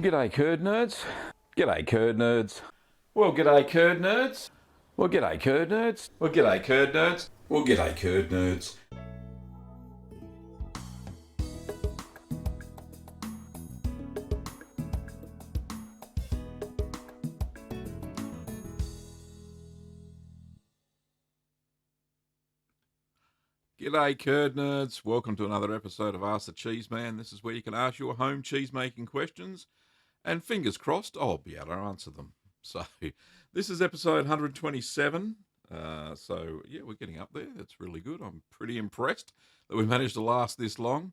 G'day curd nerds. G'day curd nerds. Well, g'day curd nerds. Well, g'day curd nerds. Well, g'day curd nerds. Well, g'day curd nerds. G'day curd nerds. Welcome to another episode of Ask the Cheeseman. This is where you can ask your home cheese making questions, and fingers crossed I'll be able to answer them. So this is episode 127. Yeah, we're getting up there. That's really good. I'm pretty impressed that we managed to last this long.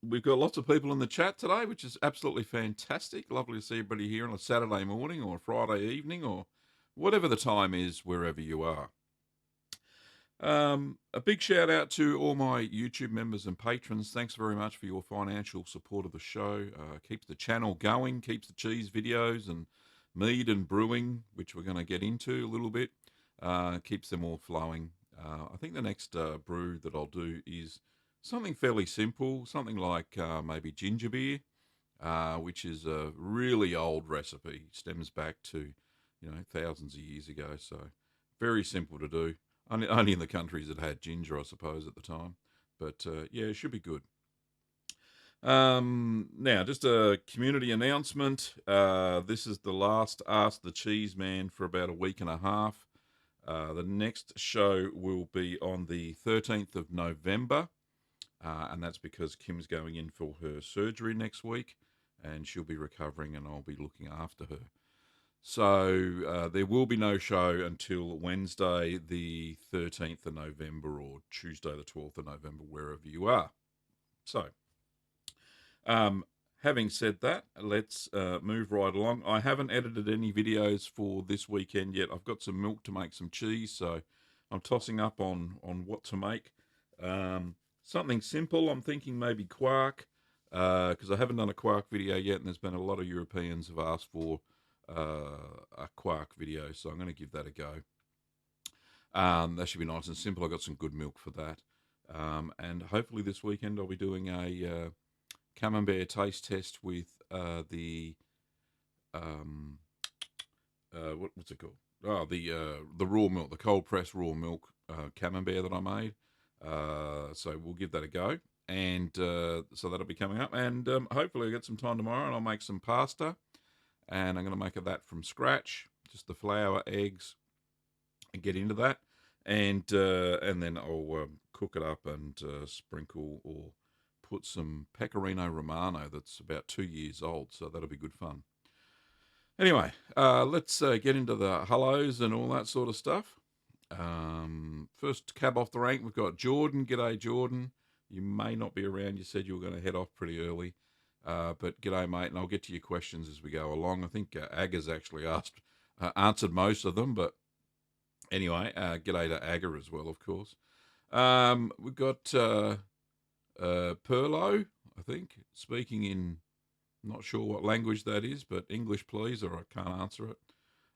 We've got lots of people in the chat today, which is absolutely fantastic. Lovely to see everybody here on a Saturday morning or a Friday evening or whatever the time is wherever you are. A big shout out to all my YouTube members and patrons. Thanks very much for your financial support of the show. Keeps the channel going, keeps the cheese videos and mead and brewing, which we're going to get into a little bit, keeps them all flowing. I think the next brew that I'll do is something fairly simple, something like maybe ginger beer, which is a really old recipe, stems back to, thousands of years ago. So very simple to do. Only in the countries that had ginger, I suppose, at the time. But, yeah, it should be good. Now, just a community announcement. This is the last Ask the Cheeseman for about a week and a half. The next show will be on the 13th of November. And that's because Kim's going in for her surgery next week. And she'll be recovering and I'll be looking after her. So there will be no show until Wednesday, the 13th of November, or Tuesday, the 12th of November, wherever you are. So, having said that, let's move right along. I haven't edited any videos for this weekend yet. I've got some milk to make some cheese, so I'm tossing up on what to make. Something simple. I'm thinking maybe quark, because I haven't done a quark video yet, and there's been a lot of Europeans have asked for a quark video, so I'm going to give that a go. That should be nice and simple. I got some good milk for that, and hopefully this weekend I'll be doing a Camembert taste test with the what's it called? Oh, the raw milk, the cold pressed raw milk Camembert that I made. So we'll give that a go, and so that'll be coming up, and hopefully I'll get some time tomorrow and I'll make some pasta. And I'm going to make that from scratch, just the flour, eggs, and get into that. And then I'll cook it up and sprinkle or put some Pecorino Romano that's about 2 years old, so that'll be good fun. Anyway, let's get into the hellos and all that sort of stuff. First cab off the rank, we've got Jordan. G'day, Jordan. You may not be around. You said you were going to head off pretty early. But g'day, mate, and I'll get to your questions as we go along. I think Aga's actually answered most of them, but anyway, g'day to Aga as well, of course. We've got Perlo, I think, speaking in, not sure what language that is, but English, please, or I can't answer it.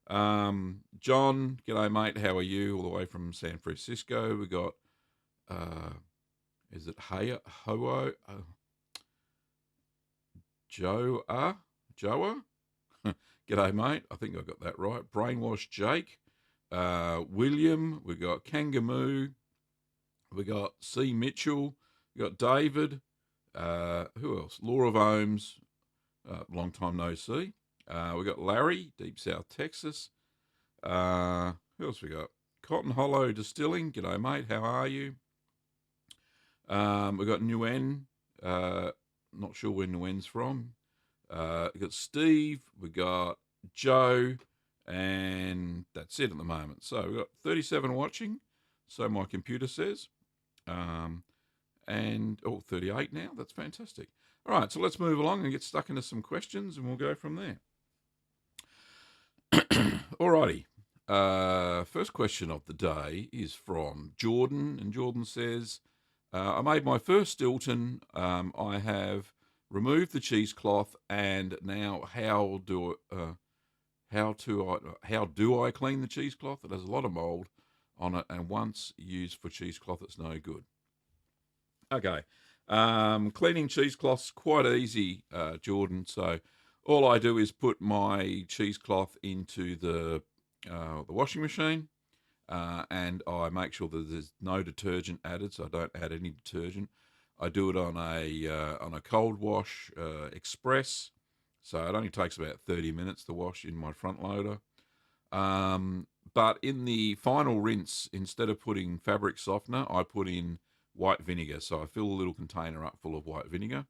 John, g'day, mate, how are you? All the way from San Francisco. We got, is it Hoa? Joa? G'day, mate. I think I got that right. Brainwash Jake. William. We got Kangamoo. We got C. Mitchell. We got David. Who else? Laura of Ohms. Long time no see. We got Larry, Deep South Texas. Who else we got? Cotton Hollow Distilling. G'day, mate. How are you? We got Nguyen. Not sure where Nguyen's from. We got Steve. We got Joe. And that's it at the moment. So we've got 37 watching. So my computer says. And 38 now. That's fantastic. All right, so let's move along and get stuck into some questions, and we'll go from there. Alrighty. First question of the day is from Jordan, and Jordan says, I made my first Stilton. I have removed the cheesecloth, and now how do I clean the cheesecloth? It has a lot of mold on it, and once used for cheesecloth, it's no good. Okay. Cleaning cheesecloth's quite easy, Jordan. So all I do is put my cheesecloth into the washing machine, and I make sure that there's no detergent added, so I don't add any detergent. I do it on a cold wash express, so it only takes about 30 minutes to wash in my front loader. But in the final rinse, instead of putting fabric softener, I put in white vinegar. So I fill a little container up full of white vinegar,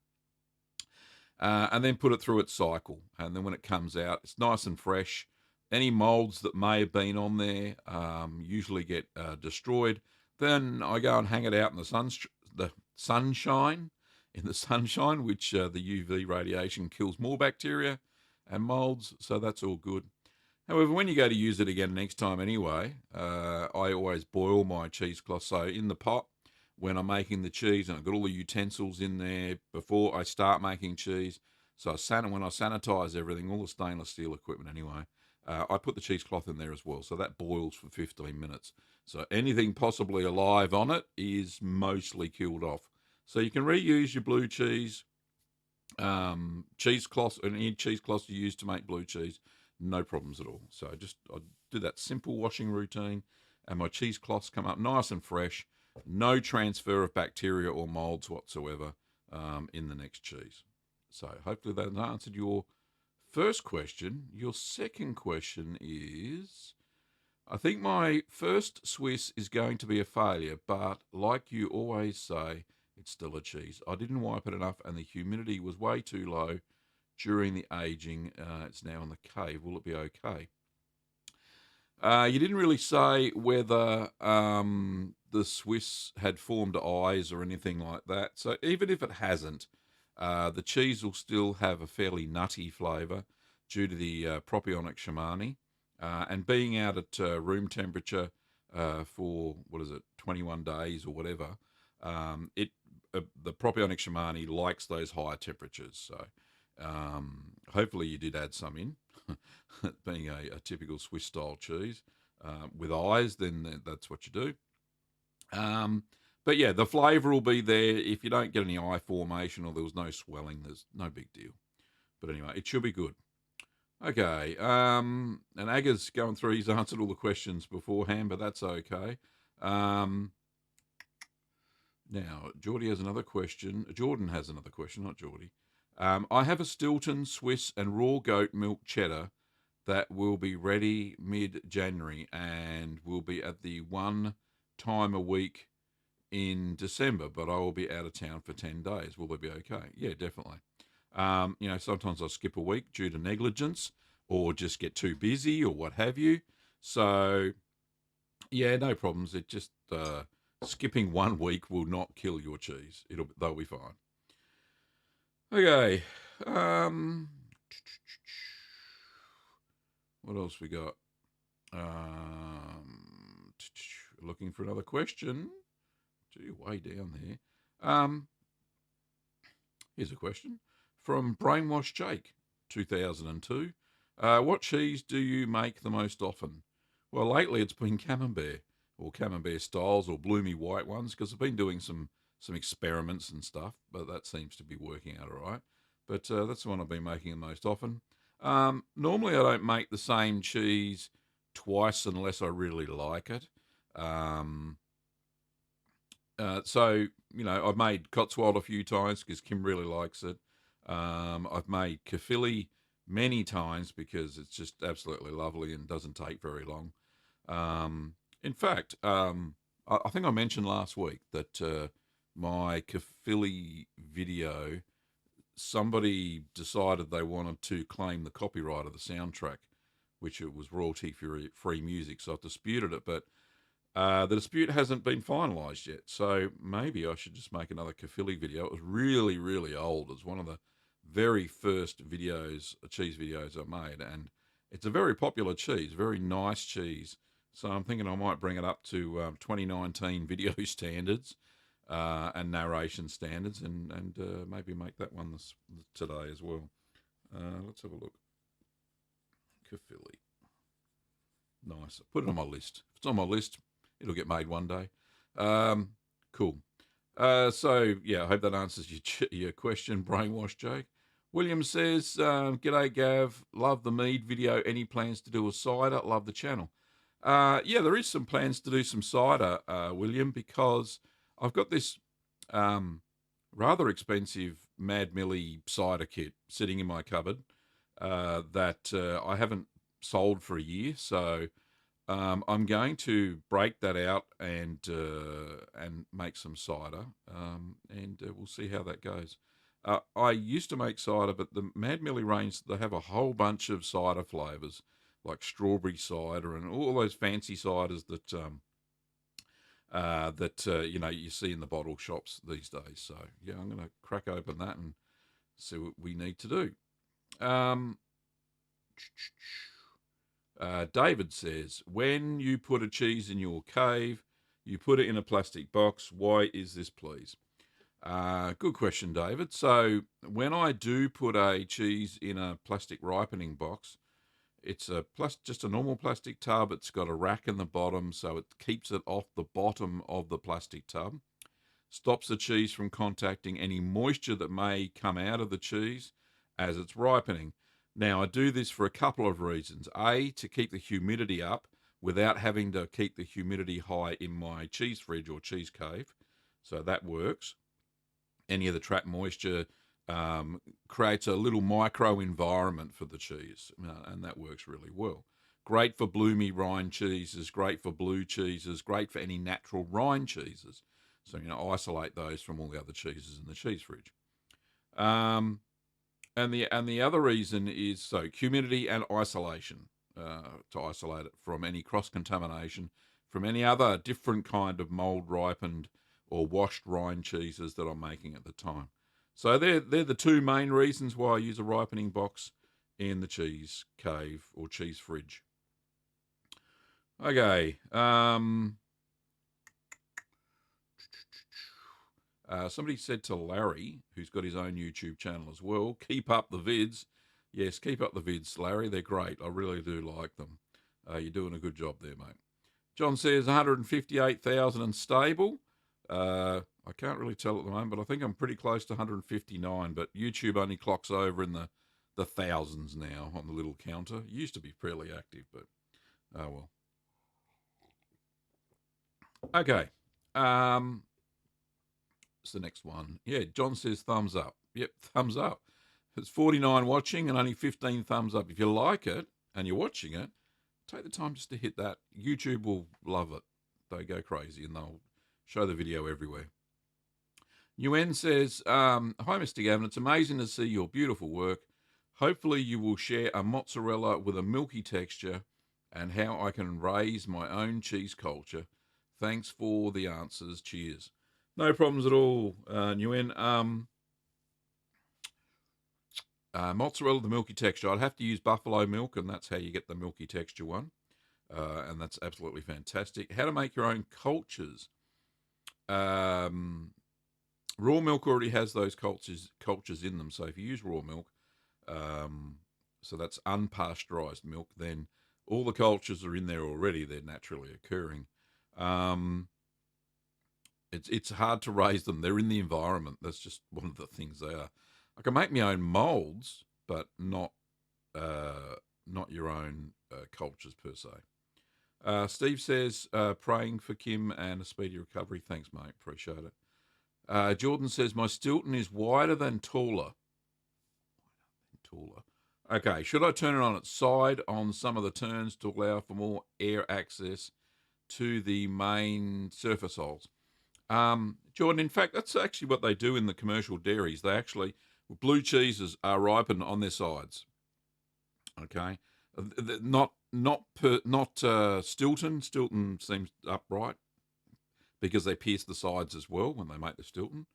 and then put it through its cycle. And then when it comes out, it's nice and fresh. Any molds that may have been on there usually get destroyed. Then I go and hang it out in the sunshine, which the UV radiation kills more bacteria and molds. So that's all good. However, when you go to use it again next time anyway, I always boil my cheesecloth. So in the pot, when I'm making the cheese, and I've got all the utensils in there before I start making cheese. So when I sanitize everything, all the stainless steel equipment anyway, I put the cheesecloth in there as well. So that boils for 15 minutes. So anything possibly alive on it is mostly killed off. So you can reuse your blue cheese, cheesecloths, and any cheesecloths you use to make blue cheese. No problems at all. So I do that simple washing routine, and my cheesecloths come up nice and fresh. No transfer of bacteria or molds whatsoever in the next cheese. So hopefully that answered your first question. Your second question is, I think my first Swiss is going to be a failure, but like you always say, it's still a cheese. I didn't wipe it enough, and the humidity was way too low during the aging. It's now in the cave. Will it be okay? You didn't really say whether the Swiss had formed eyes or anything like that. So even if it hasn't, the cheese will still have a fairly nutty flavour due to the propionic shamani. And being out at room temperature for, 21 days or whatever, the propionic shamani likes those higher temperatures. So hopefully you did add some in. Being a typical Swiss style cheese with eyes, then that's what you do. But yeah, the flavour will be there. If you don't get any eye formation or there was no swelling, there's no big deal. But anyway, it should be good. Okay, and Aga's going through, he's answered all the questions beforehand, but that's okay. Now, Jordan has another question, not Geordie. I have a Stilton Swiss and raw goat milk cheddar that will be ready mid-January and will be at the one time a week in December, but I will be out of town for 10 days. Will they be okay? Yeah, definitely. Sometimes I skip a week due to negligence or just get too busy or what have you. So, yeah, no problems. It just skipping 1 week will not kill your cheese. They'll be fine. Okay. What else we got? Looking for another question. Gee, way down there. Here's a question from Brainwash Jake, 2002. What cheese do you make the most often? Well, lately it's been Camembert or Camembert styles or bloomy white ones because I've been doing some experiments and stuff, but that seems to be working out all right. But that's the one I've been making the most often. Normally I don't make the same cheese twice unless I really like it. I've made Cotswold a few times because Kim really likes it. I've made Caerphilly many times because it's just absolutely lovely and doesn't take very long. In fact, I think I mentioned last week that my Caerphilly video, somebody decided they wanted to claim the copyright of the soundtrack, which it was royalty-free music, so I've disputed it, but the dispute hasn't been finalised yet, so maybe I should just make another Caerphilly video. It was really, really old. It was one of the very first cheese videos I made, and it's a very popular cheese, very nice cheese. So I'm thinking I might bring it up to 2019 video standards and narration standards, and maybe make that one today as well. Let's have a look. Caerphilly. Nice. Put it on my list. If it's on my list, it'll get made one day. Cool. So, yeah, I hope that answers your question, Brainwash Jake. William says, G'day, Gav. Love the mead video. Any plans to do a cider? Love the channel. Yeah, there is some plans to do some cider, William, because I've got this rather expensive Mad Millie cider kit sitting in my cupboard that I haven't sold for a year. So I'm going to break that out and make some cider, and we'll see how that goes. I used to make cider, but the Mad Millie range, they have a whole bunch of cider flavours, like strawberry cider and all those fancy ciders that you see in the bottle shops these days. So yeah, I'm going to crack open that and see what we need to do. David says, when you put a cheese in your cave, you put it in a plastic box. Why is this, please? Good question, David. So when I do put a cheese in a plastic ripening box, it's just a normal plastic tub. It's got a rack in the bottom, so it keeps it off the bottom of the plastic tub, stops the cheese from contacting any moisture that may come out of the cheese as it's ripening. Now, I do this for a couple of reasons. A, to keep the humidity up without having to keep the humidity high in my cheese fridge or cheese cave. So that works. Any of the trapped moisture creates a little micro environment for the cheese, and that works really well. Great for bloomy rind cheeses, great for blue cheeses, great for any natural rind cheeses. So, isolate those from all the other cheeses in the cheese fridge. And the other reason is humidity and isolation, to isolate it from any cross contamination from any other different kind of mold ripened or washed rind cheeses that I'm making at the time. So they're the two main reasons why I use a ripening box in the cheese cave or cheese fridge. Okay. Somebody said to Larry, who's got his own YouTube channel as well, keep up the vids. Yes, keep up the vids, Larry. They're great. I really do like them. You're doing a good job there, mate. John says 158,000 and stable. I can't really tell at the moment, but I think I'm pretty close to 159. But YouTube only clocks over in the thousands now on the little counter. It used to be fairly active, but oh well. Okay. What's the next one? Yeah, John says thumbs up. Yep, thumbs up. It's 49 watching and only 15 thumbs up. If you like it and you're watching it, take the time just to hit that. YouTube will love it. They go crazy and they'll show the video everywhere. Nguyen says, hi, Mr. Gavin. It's amazing to see your beautiful work. Hopefully you will share a mozzarella with a milky texture and how I can raise my own cheese culture. Thanks for the answers. Cheers. No problems at all, Nguyen. Mozzarella, the milky texture. I'd have to use buffalo milk, and that's how you get the milky texture one. And that's absolutely fantastic. How to make your own cultures. Raw milk already has those cultures in them. So if you use raw milk, so that's unpasteurized milk, then all the cultures are in there already. They're naturally occurring. It's hard to raise them. They're in the environment. That's just one of the things they are. I can make my own molds, but not your own cultures per se. Steve says, praying for Kim and a speedy recovery. Thanks, mate. Appreciate it. Jordan says, my Stilton is wider than taller. Okay, should I turn it on its side on some of the turns to allow for more air access to the main surface holes? Jordan, in fact, that's actually what they do in the commercial dairies. They actually, blue cheeses are ripened on their sides. Okay, not Stilton. Stilton seems upright because they pierce the sides as well when they make the Stilton.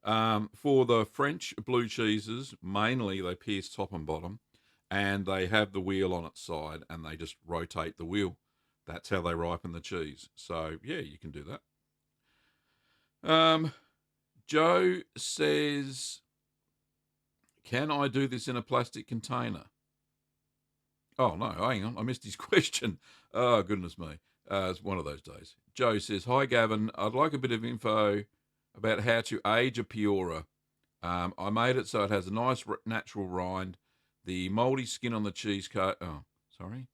For the French blue cheeses, mainly they pierce top and bottom, and they have the wheel on its side, and they just rotate the wheel. That's how they ripen the cheese. So yeah, you can do that. Joe says, can I do this in a plastic container? Oh, no, hang on. I missed his question. Oh, goodness me. It's one of those days. Joe says, hi, Gavin. I'd like a bit of info about how to age a Piora. I made it so it has a nice natural rind. The mouldy skin on the cheesecake. Oh, sorry.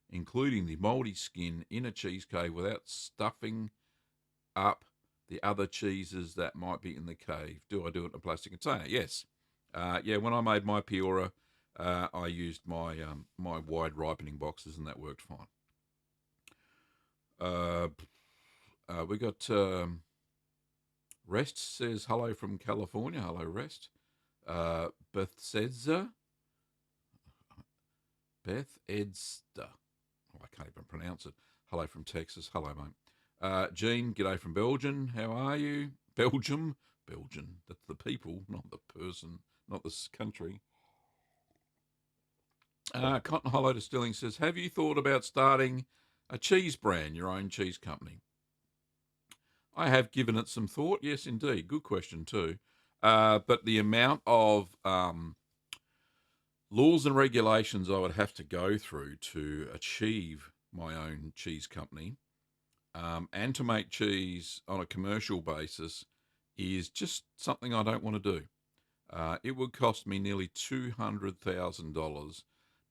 Including the mouldy skin in a cheesecake without stuffing up the other cheeses that might be in the cave. Do I do it in a plastic container? Yes. Yeah, when I made my Piora, I used my wide ripening boxes, and that worked fine. We got Rest says hello from California. Hello, Rest. Bethesda. Oh, I can't even pronounce it. Hello from Texas. Hello, mate. Jean, g'day from Belgium. How are you? Belgium. That's the people, not the person, not this country. Cotton Hollow Distilling says, have you thought about starting a cheese brand, your own cheese company? I have given it some thought. Yes, indeed. Good question too. But the amount of laws and regulations I would have to go through to achieve my own cheese company and to make cheese on a commercial basis is just something I don't want to do. It would cost me nearly $200,000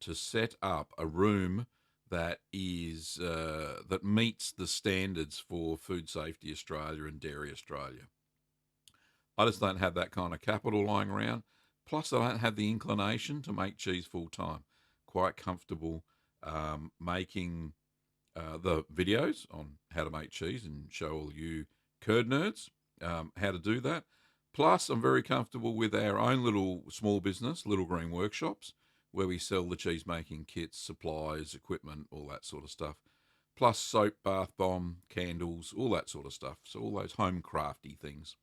to set up a room that is that meets the standards for Food Safety Australia and Dairy Australia. I just don't have that kind of capital lying around. Plus, I don't have the inclination to make cheese full time. Quite comfortable making the videos on how to make cheese and show all you curd nerds how to do that. Plus, I'm very comfortable with our own little small business, Little Green Workshops, where we sell the cheese making kits, supplies, equipment, all that sort of stuff. Plus soap, bath bomb, candles, all that sort of stuff. So all those home crafty things.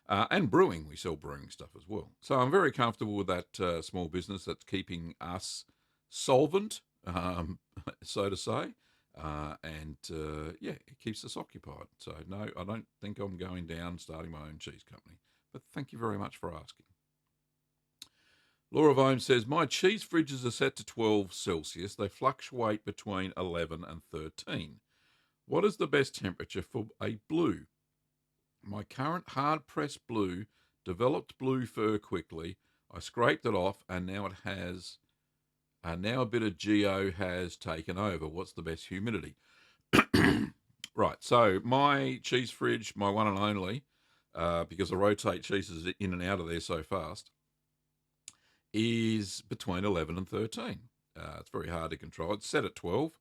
And brewing, we sell brewing stuff as well. So I'm very comfortable with that small business that's keeping us solvent, so to say. Yeah, it keeps us occupied. So no, I don't think I'm going down starting my own cheese company. But thank you very much for asking. Laura Vome says, my cheese fridges are set to 12 Celsius. They fluctuate between 11 and 13. What is the best temperature for a blue? My current hard-pressed blue developed blue fur quickly. I scraped it off, and now it has... now a bit of geo has taken over. What's the best humidity? Right, so my cheese fridge, my one and only, because I rotate cheeses in and out of there so fast, is between 11 and 13. It's very hard to control. It's set at 12,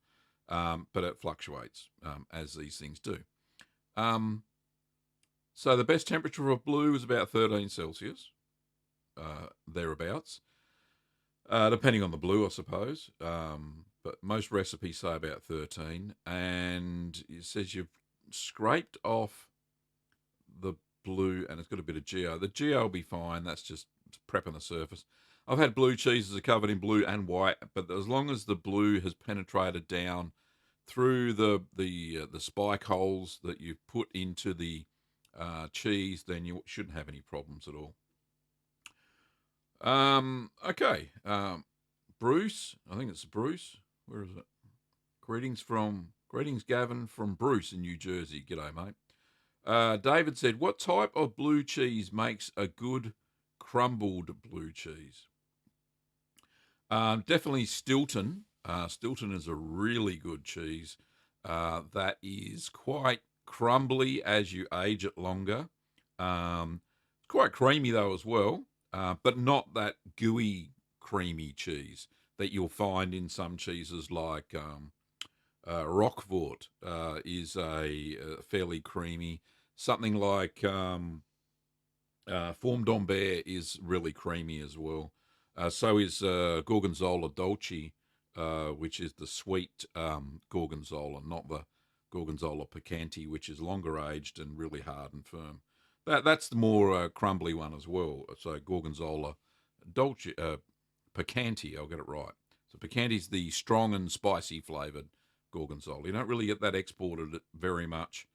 but it fluctuates, as these things do. So the best temperature of blue is about 13 Celsius, thereabouts, depending on the blue, I suppose. But most recipes say about 13. And it says you've scraped off the blue and it's got a bit of geo. The geo will be fine. That's just prepping the surface. I've had blue cheeses that are covered in blue and white, but as long as the blue has penetrated down through the spike holes that you put into the cheese, then you shouldn't have any problems at all. Okay. Bruce, I think it's Bruce. Where is it? Greetings, Gavin, from Bruce in New Jersey. G'day, mate. David said, what type of blue cheese makes a good crumbled blue cheese? Definitely Stilton. Stilton is a really good cheese that is quite crumbly as you age it longer. Quite creamy, though, as well, but not that gooey, creamy cheese that you'll find in some cheeses like Roquefort is a fairly creamy. Something like Forme d'Ambert is really creamy as well. So is Gorgonzola Dolce, which is the sweet Gorgonzola, not the Gorgonzola Picante, which is longer aged and really hard and firm. That's the more crumbly one as well. So Gorgonzola Dolce, Picante, I'll get it right. So Picante's the strong and spicy flavoured Gorgonzola. You don't really get that exported very much.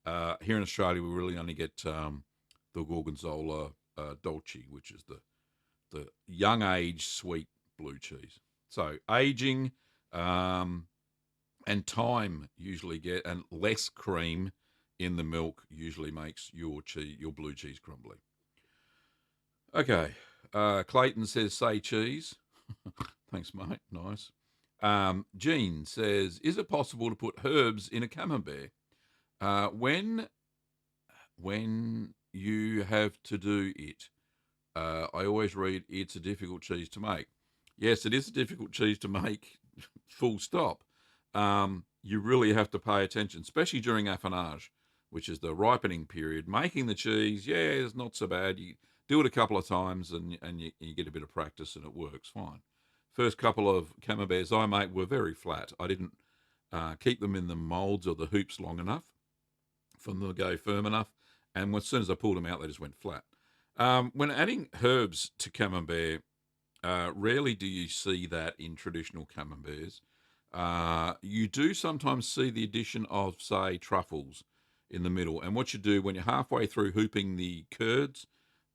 Here in Australia, we really only get the Gorgonzola Dolce, which is the young age sweet blue cheese. So aging and time usually get, and less cream in the milk usually makes your blue cheese crumbly. Okay. Clayton says, say cheese. Thanks, mate. Nice. Jean says, is it possible to put herbs in a camembert? When you have to do it, I always read, it's a difficult cheese to make. Yes, it is a difficult cheese to make, full stop. You really have to pay attention, especially during affinage, which is the ripening period. Making the cheese, yeah, is not so bad. You do it a couple of times and you get a bit of practice and it works fine. First couple of camemberts I made were very flat. I didn't keep them in the moulds or the hoops long enough for them to go firm enough. And as soon as I pulled them out, they just went flat. When adding herbs to camembert, rarely do you see that in traditional camemberts. You do sometimes see the addition of, say, truffles in the middle. And what you do when you're halfway through hooping the curds,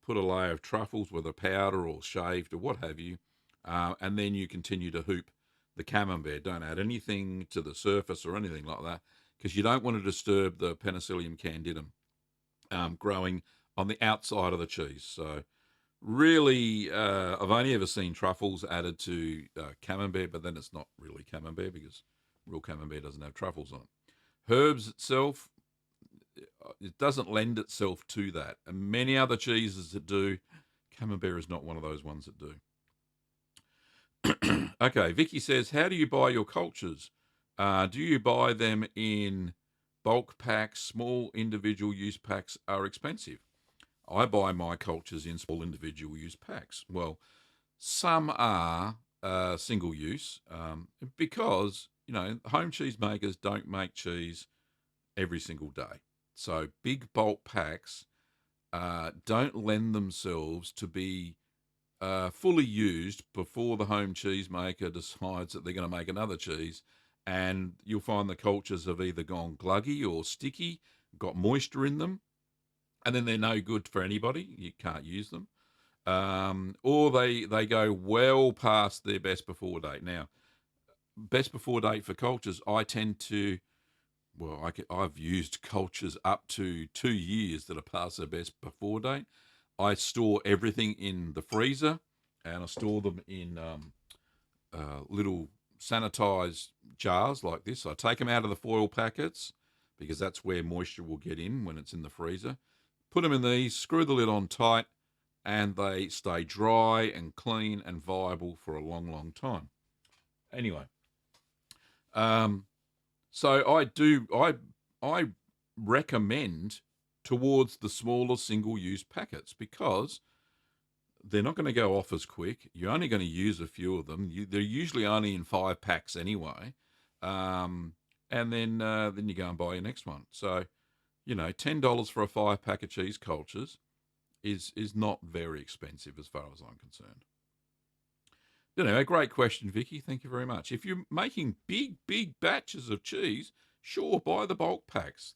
put a layer of truffles, whether powder or shaved or what have you, and then you continue to hoop the camembert. Don't add anything to the surface or anything like that, because you don't want to disturb the Penicillium candidum growing on the outside of the cheese. So really, I've only ever seen truffles added to camembert, but then it's not really camembert because real camembert doesn't have truffles on it. Herbs itself, it doesn't lend itself to that. And many other cheeses that do, camembert is not one of those ones that do. Okay, Vicky says, how do you buy your cultures? Do you buy them in bulk packs? Small individual use packs are expensive. I buy my cultures in small individual use packs. Well, some are single use because, home cheese makers don't make cheese every single day. So big bulk packs don't lend themselves to be fully used before the home cheese maker decides that they're going to make another cheese. And you'll find the cultures have either gone gluggy or sticky, got moisture in them, and then they're no good for anybody. You can't use them. Or they go well past their best before date. Now, best before date for cultures, I tend to, I've used cultures up to 2 years that are past their best before date. I store everything in the freezer, and I store them in little sanitized jars like this. I take them out of the foil packets because that's where moisture will get in when it's in the freezer. Put them in these, screw the lid on tight, and they stay dry and clean and viable for a long, long time. Anyway, so I recommend towards the smaller single-use packets because they're not going to go off as quick. You're only going to use a few of them. They're usually only in 5 packs anyway, and then you go and buy your next one. So, $10 for a 5-pack of cheese cultures is not very expensive as far as I'm concerned. Anyway, great question, Vicky. Thank you very much. If you're making big batches of cheese, sure, buy the bulk packs.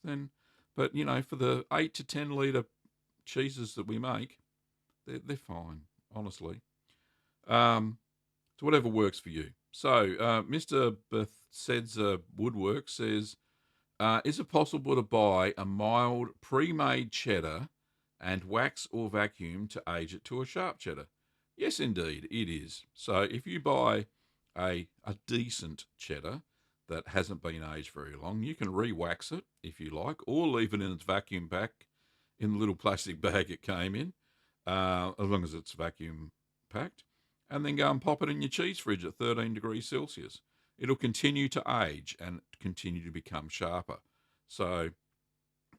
But for the 8 to 10 litre cheeses that we make, they're fine, honestly. So whatever works for you. So Mr. Bethsedza Woodwork says, is it possible to buy a mild pre-made cheddar and wax or vacuum to age it to a sharp cheddar? Yes, indeed, it is. So if you buy a decent cheddar that hasn't been aged very long, you can re-wax it if you like, or leave it in its vacuum pack in the little plastic bag it came in, as long as it's vacuum packed, and then go and pop it in your cheese fridge at 13 degrees Celsius. It'll continue to age and continue to become sharper. So,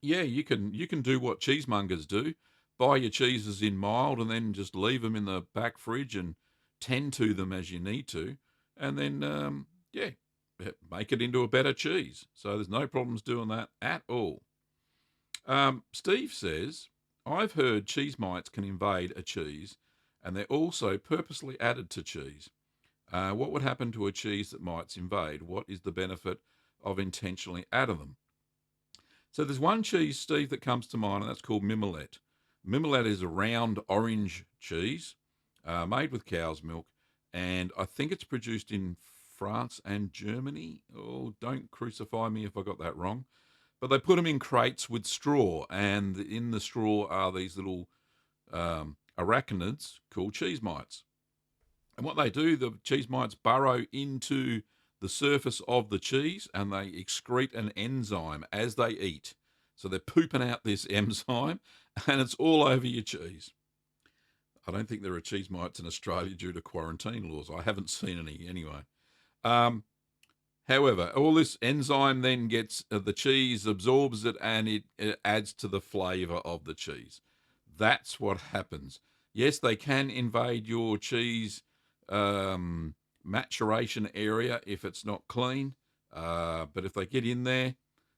yeah, you can do what cheesemongers do. Buy your cheeses in mild and then just leave them in the back fridge and tend to them as you need to. And then, make it into a better cheese. So there's no problems doing that at all. Steve says, I've heard cheese mites can invade a cheese and they're also purposely added to cheese. What would happen to a cheese that mites invade? What is the benefit of intentionally adding them? So there's one cheese, Steve, that comes to mind, and that's called Mimolette. Mimolette is a round orange cheese made with cow's milk, and I think it's produced in France and Germany. Oh, don't crucify me if I got that wrong. But they put them in crates with straw, and in the straw are these little arachnids called cheese mites. And what they do, the cheese mites burrow into the surface of the cheese and they excrete an enzyme as they eat. So they're pooping out this enzyme and it's all over your cheese. I don't think there are cheese mites in Australia due to quarantine laws. I haven't seen any anyway. However, all this enzyme then gets the cheese, absorbs it, and it adds to the flavour of the cheese. That's what happens. Yes, they can invade your cheese maturation area if it's not clean. But if they get in there,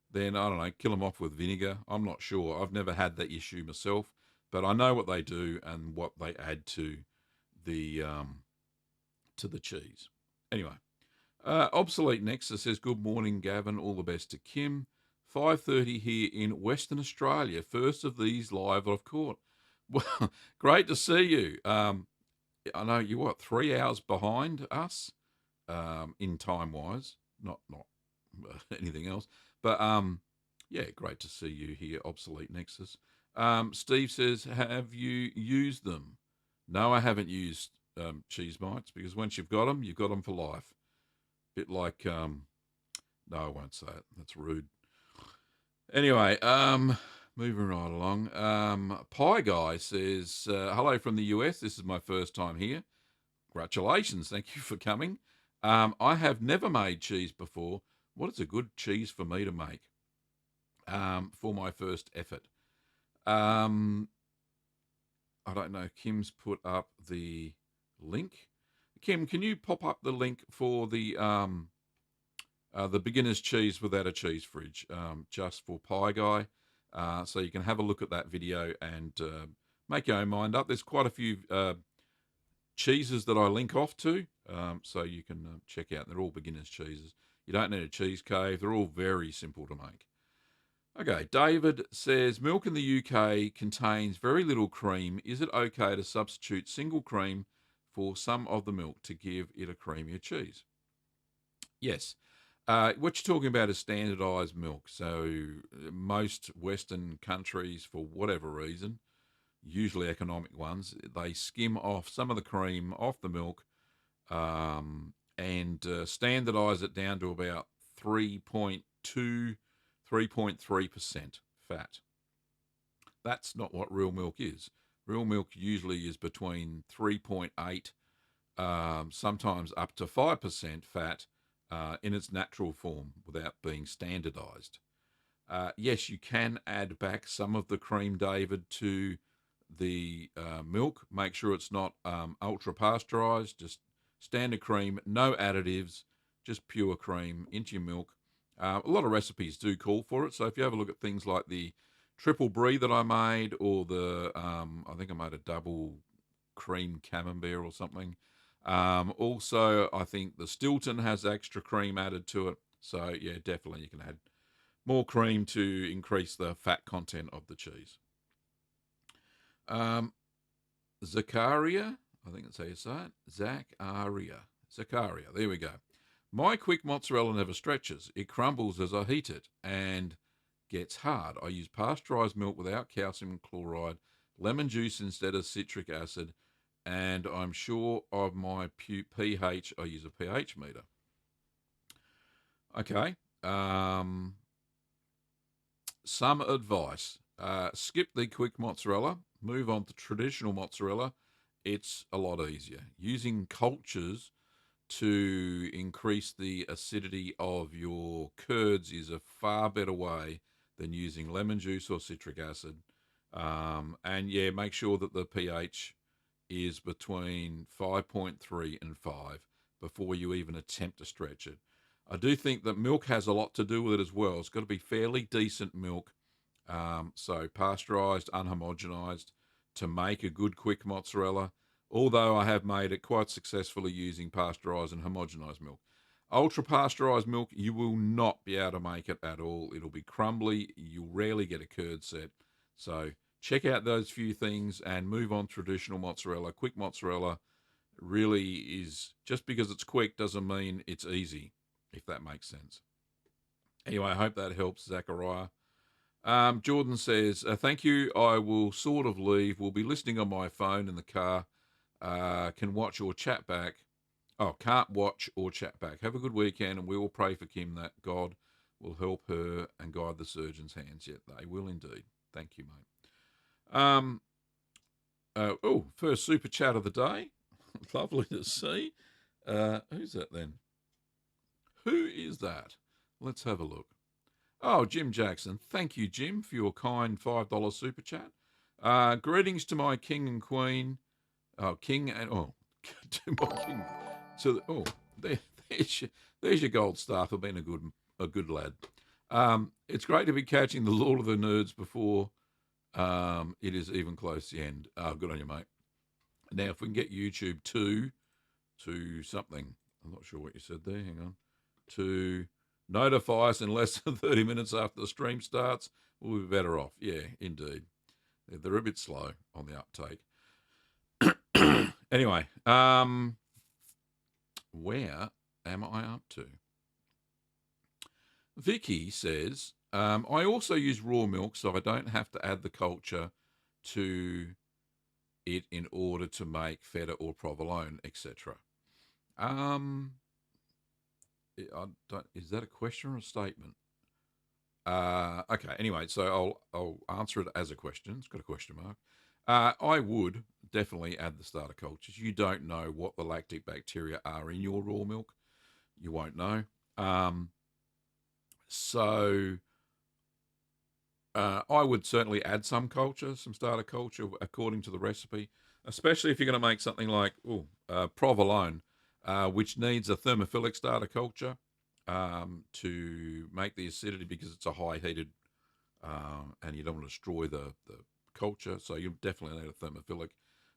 then I don't know, kill them off with vinegar. I'm not sure. I've never had that issue myself, but I know what they do and what they add to the cheese. Anyway. Obsolete Nexus says, good morning, Gavin. All the best to Kim. 5:30 here in Western Australia. First of these live I've caught. Well, great to see you. I know you're 3 hours behind us in time-wise. Not anything else. But, yeah, great to see you here, Obsolete Nexus. Steve says, have you used them? No, I haven't used cheese mites because once you've got them for life. Bit like, no, I won't say it. That's rude. Anyway, moving right along. Pie Guy says, hello from the US. This is my first time here. Congratulations. Thank you for coming. I have never made cheese before. What is a good cheese for me to make for my first effort? I don't know. Kim's put up the link. Kim, can you pop up the link for the beginner's cheese without a cheese fridge, just for Pie Guy, so you can have a look at that video and make your own mind up. There's quite a few cheeses that I link off to, so you can check out. They're all beginner's cheeses. You don't need a cheese cave. They're all very simple to make. Okay, David says, milk in the UK contains very little cream. Is it okay to substitute single cream for some of the milk to give it a creamier cheese? Yes. What you're talking about is standardised milk. So most Western countries, for whatever reason, usually economic ones, they skim off some of the cream off the milk and standardise it down to about 3.2, 3.3% fat. That's not what real milk is. Real milk usually is between 3.8, sometimes up to 5% fat in its natural form without being standardised. Yes, you can add back some of the cream, David, to the milk. Make sure it's not ultra pasteurised, just standard cream, no additives, just pure cream into your milk. A lot of recipes do call for it. So if you have a look at things like the triple brie that I made, or the I think I made a double cream camembert or something. Also, I think the Stilton has extra cream added to it. So yeah, definitely you can add more cream to increase the fat content of the cheese. Zakaria, I think that's how you say it. Zakaria, there we go. My quick mozzarella never stretches. It crumbles as I heat it and gets hard. I use pasteurized milk without calcium chloride, lemon juice instead of citric acid, and I'm sure of my pH. I use a pH meter. Okay. Some advice. Skip the quick mozzarella. Move on to traditional mozzarella. It's a lot easier. Using cultures to increase the acidity of your curds is a far better way than using lemon juice or citric acid. And yeah, make sure that the pH is between 5.3 and 5 before you even attempt to stretch it. I do think that milk has a lot to do with it as well. It's got to be fairly decent milk, so pasteurized, unhomogenized, to make a good quick mozzarella, although I have made it quite successfully using pasteurized and homogenized milk. Ultra pasteurized milk, you will not be able to make it at all. It'll be crumbly. You'll rarely get a curd set. So check out those few things and move on. Traditional mozzarella. Quick mozzarella really is, just because it's quick doesn't mean it's easy, if that makes sense. Anyway, I hope that helps, Zachariah. Jordan says, thank you. I will sort of leave. Will be listening on my phone in the car. Can watch or chat back. Oh, can't watch or chat back. Have a good weekend, and we will pray for Kim that God will help her and guide the surgeon's hands. Yet they will indeed. Thank you, mate. First super chat of the day. Lovely to see. Who's that then? Who is that? Let's have a look. Oh, Jim Jackson. Thank you, Jim, for your kind $5 super chat. Greetings to my king and queen. Oh, king and to my king. So, there's your gold star for being a good lad. It's great to be catching the Lord of the Nerds before it is even close to the end. Good on you, mate. Now, if we can get YouTube to something, I'm not sure what you said there. Hang on. To notify us in less than 30 minutes after the stream starts, we'll be better off. Yeah, indeed. They're a bit slow on the uptake. Anyway, where am I up to? Vicky says, I also use raw milk so I don't have to add the culture to it in order to make feta or provolone, etc. Is that a question or a statement? Okay. Anyway, so I'll answer it as a question. It's got a question mark. I would definitely add the starter cultures. You don't know what the lactic bacteria are in your raw milk. You won't know. So I would certainly add some starter culture according to the recipe, especially if you're going to make something like provolone, which needs a thermophilic starter culture to make the acidity because it's a high heated and you don't want to destroy the culture. So you definitely need a thermophilic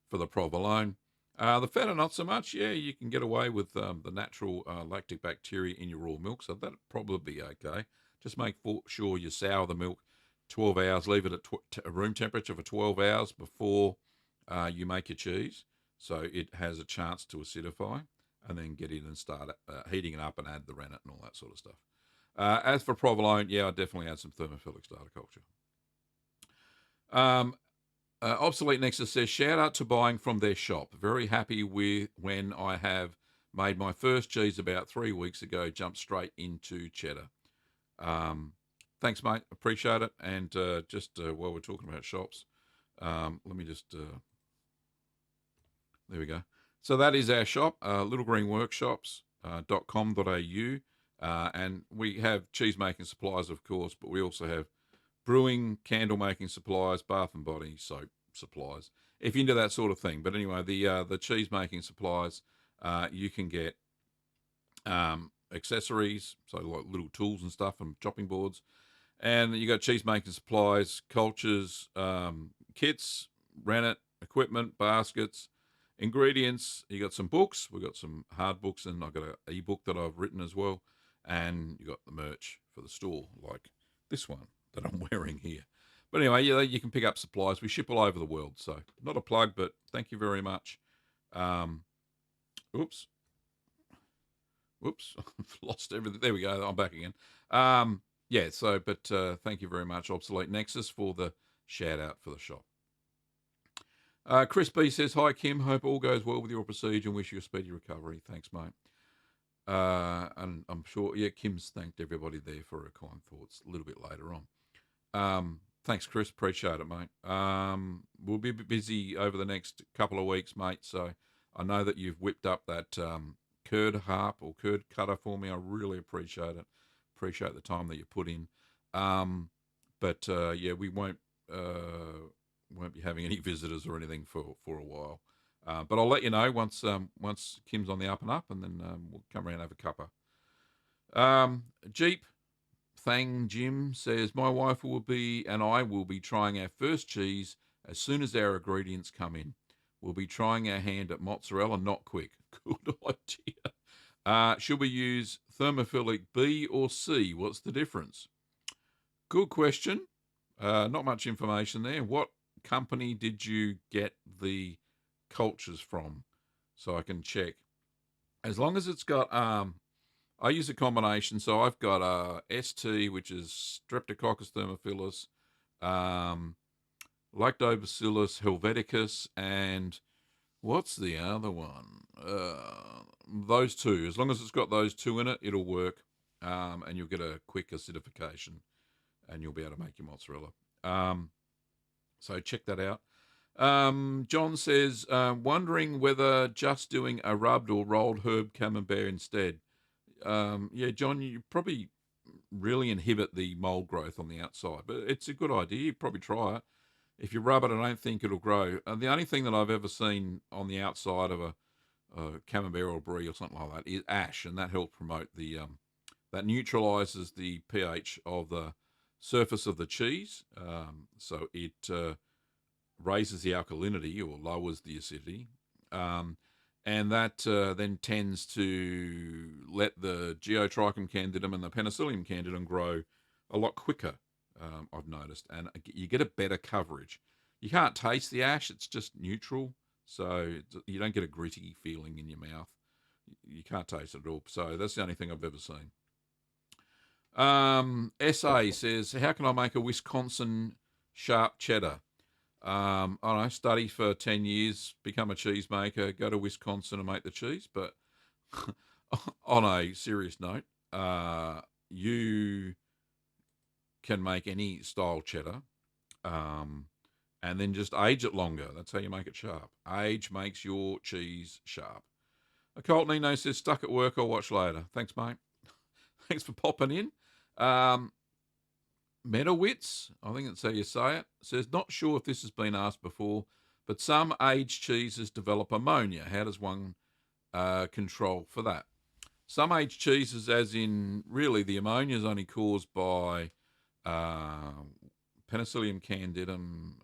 for the provolone. The feta, not so much. Yeah, you can get away with the natural lactic bacteria in your raw milk, so that'd probably be okay. Just make sure you sour the milk 12 hours, leave it at room temperature for 12 hours before you make your cheese, so it has a chance to acidify, and then get in and start heating it up and add the rennet and all that sort of stuff. As for provolone, yeah, I definitely add some thermophilic starter culture. Obsolete Nexus says, shout out to buying from their shop. Very happy with when I have made my first cheese about 3 weeks ago, jumped straight into cheddar. Thanks, mate. Appreciate it. And just while we're talking about shops, let me just, there we go. So that is our shop, littlegreenworkshops.com.au. And we have cheese making supplies, of course, but we also have brewing, candle making supplies, bath and body soap supplies, if you're into that sort of thing. But anyway, the cheese making supplies, you can get accessories, so like little tools and stuff and chopping boards. And you got cheese making supplies, cultures, kits, rennet, equipment, baskets, ingredients. You got some books. We've got some hard books, and I've got an e-book that I've written as well. And you got the merch for the store, like this one that I'm wearing here. But anyway, yeah, you can pick up supplies. We ship all over the world, so not a plug, but thank you very much. Oops, I've lost everything. There we go. I'm back again. Yeah, so, but thank you very much, Obsolete Nexus, for the shout out for the shop. Chris B says, hi, Kim. Hope all goes well with your procedure and wish you a speedy recovery. Thanks, mate. And I'm sure, yeah, Kim's thanked everybody there for her kind thoughts a little bit later on. Thanks, Chris. Appreciate it, mate. We'll be a bit busy over the next couple of weeks, mate. So I know that you've whipped up that curd harp or curd cutter for me. I really appreciate it. Appreciate the time that you put in. But yeah, we won't be having any visitors or anything for a while. But I'll let you know once Kim's on the up and up, and then we'll come around and have a cuppa. Jeep Thang Jim says, my wife and I will be trying our first cheese as soon as our ingredients come in. We'll be trying our hand at mozzarella, not quick. Good idea. Should we use thermophilic B or C? What's the difference? Good question. Not much information there. What company did you get the cultures from? So I can check. As long as it's got I use a combination. So I've got ST, which is Streptococcus thermophilus, um, Lactobacillus helveticus, and what's the other one? Those two. As long as it's got those two in it, it'll work, and you'll get a quick acidification, and you'll be able to make your mozzarella. So check that out. John says, wondering whether just doing a rubbed or rolled herb camembert instead. Yeah, John, you probably really inhibit the mold growth on the outside, but it's a good idea. You probably try it. If you rub it, I don't think it'll grow. The only thing that I've ever seen on the outside of a camembert or brie or something like that is ash, and that helps promote that neutralizes the pH of the surface of the cheese, so it raises the alkalinity or lowers the acidity, and that then tends to let the Geotrichum candidum and the Penicillium candidum grow a lot quicker. I've noticed, and you get a better coverage. You can't taste the ash; it's just neutral, so you don't get a gritty feeling in your mouth. You can't taste it at all. So that's the only thing I've ever seen. SA says, how can I make a Wisconsin sharp cheddar? I don't know, study for 10 years, become a cheesemaker, go to Wisconsin and make the cheese. But on a serious note, you can make any style cheddar, and then just age it longer. That's how you make it sharp. Age makes your cheese sharp. Colt Nino says, stuck at work, I'll watch later. Thanks, mate. Thanks for popping in. Medowitz, I think that's how you say it, says, not sure if this has been asked before, but some aged cheeses develop ammonia. How does one control for that? Some aged cheeses, as in really the ammonia is only caused by Penicillium candidum,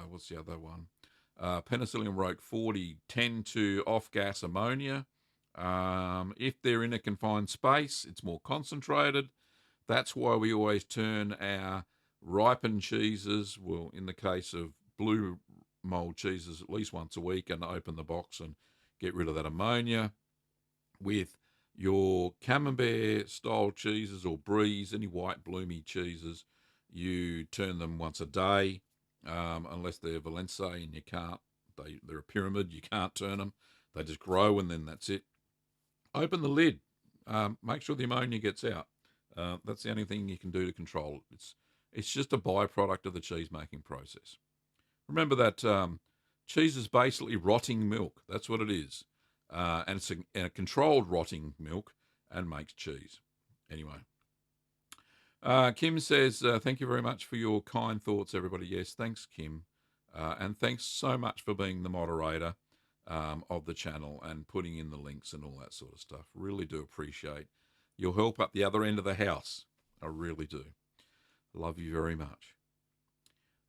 what's the other one? Penicillium roqueforti tend to off-gas ammonia. If they're in a confined space, it's more concentrated. That's why we always turn our ripened cheeses, well, in the case of blue mold cheeses, at least once a week, and open the box and get rid of that ammonia. With your Camembert style cheeses or bries, any white bloomy cheeses, you turn them once a day, unless they're Valencia and you can't. They're a pyramid, you can't turn them. They just grow and then that's it. Open the lid. Make sure the ammonia gets out. That's the only thing you can do to control it. It's just a byproduct of the cheese making process. Remember that cheese is basically rotting milk. That's what it is. And it's a controlled rotting milk and makes cheese. Anyway. Kim says, thank you very much for your kind thoughts, everybody. Yes, thanks, Kim. And thanks so much for being the moderator of the channel and putting in the links and all that sort of stuff. Really do appreciate your help up the other end of the house. I really do. Love you very much.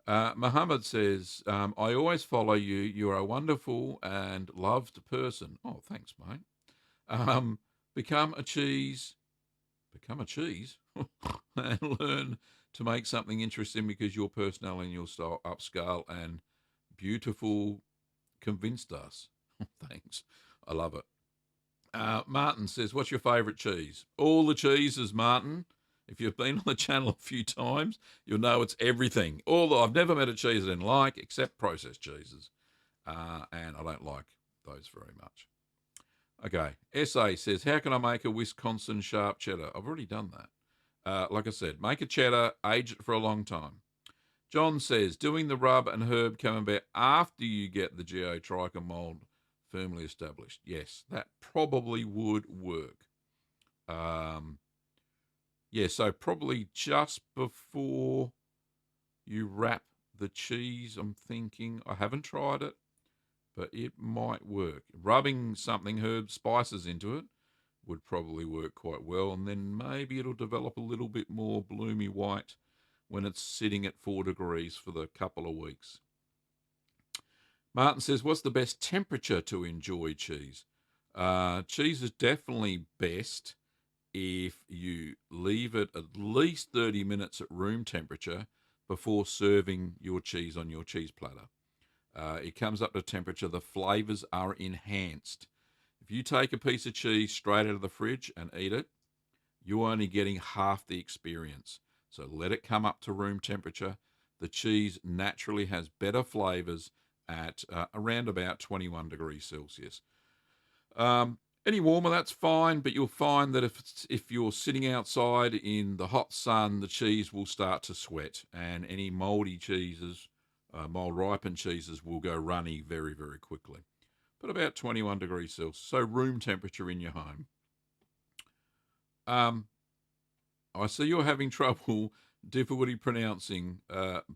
Muhammad says, I always follow you. You are a wonderful and loved person. Oh, thanks, mate. Become a cheese and learn to make something interesting because your personality and your style upscale and beautiful convinced us. Thanks. I love it. Martin says, what's your favourite cheese? All the cheeses, Martin. If you've been on the channel a few times, you'll know it's everything. Although I've never met a cheese I didn't like, except processed cheeses. And I don't like those very much. Okay, SA says, how can I make a Wisconsin sharp cheddar? I've already done that. Like I said, make a cheddar, age it for a long time. John says, doing the rub and herb camembert after you get the Geotrichum mold firmly established. Yes, that probably would work. Yeah, so probably just before you wrap the cheese, I'm thinking. I haven't tried it, but it might work. Rubbing something, herb spices into it, would probably work quite well, and then maybe it'll develop a little bit more bloomy white when it's sitting at 4 degrees for the couple of weeks. Martin says, what's the best temperature to enjoy cheese? Cheese is definitely best if you leave it at least 30 minutes at room temperature before serving your cheese on your cheese platter. It comes up to temperature, the flavours are enhanced. If you take a piece of cheese straight out of the fridge and eat it, you're only getting half the experience. So let it come up to room temperature. The cheese naturally has better flavors at around about 21 degrees Celsius. Any warmer, that's fine, but you'll find that if you're sitting outside in the hot sun, the cheese will start to sweat, and any mouldy cheeses, mold ripened cheeses, will go runny very, very quickly. But about 21 degrees Celsius, so room temperature in your home. I see you're having difficulty pronouncing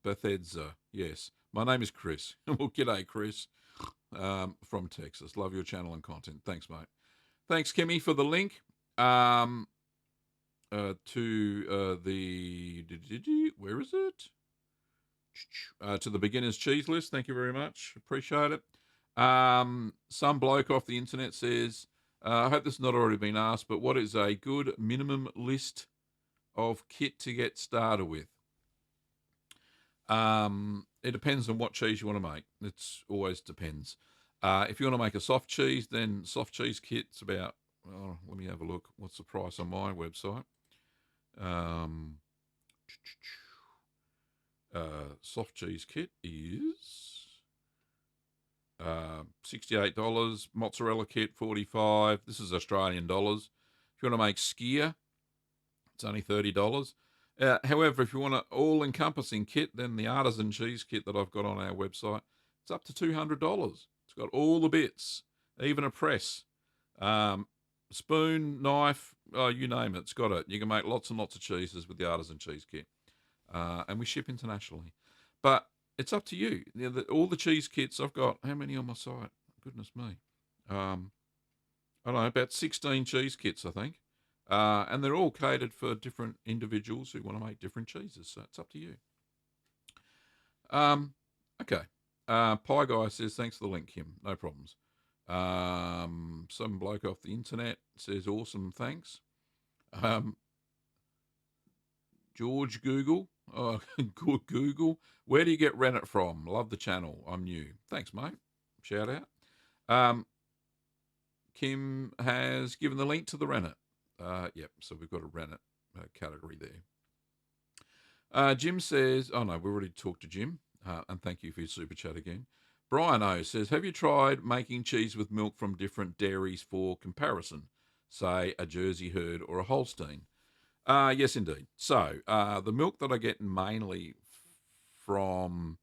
Bethesda. Yes, my name is Chris. Well, g'day, Chris, from Texas. Love your channel and content. Thanks, mate. Thanks, Kimmy, for the link to the where is it? To the beginner's cheese list. Thank you very much. Appreciate it. Some bloke off the internet says, I hope this has not already been asked, but what is a good minimum list of kit to get started with? It depends on what cheese you want to make. It's always depends. If you want to make a soft cheese, then soft cheese kit's about, let me have a look. What's the price on my website? Soft cheese kit is $68. Mozzarella kit, $45. This is Australian dollars. If you want to make skyr, it's only $30. However, if you want an all-encompassing kit, then the artisan cheese kit that I've got on our website, it's up to $200. It's got all the bits, even a press, spoon, knife, you name it. It's got it. You can make lots and lots of cheeses with the artisan cheese kit, and we ship internationally. But it's up to you. All the cheese kits I've got. How many on my site? Goodness me. I don't know, about 16 cheese kits, I think. And they're all catered for different individuals who want to make different cheeses. So it's up to you. Okay. Pie Guy says, thanks for the link, Kim. No problems. Some bloke off the internet says, awesome, thanks. George Google. Oh, good Google. Where do you get Rennet from? Love the channel. I'm new. Thanks, mate. Shout out. Kim has given the link to the Rennet. Yep, so we've got a Rennet category there. Jim says, oh no, we already talked to Jim, and thank you for your super chat again. Brian O says, have you tried making cheese with milk from different dairies for comparison, say a Jersey herd or a Holstein? Yes, indeed. So the milk that I get mainly from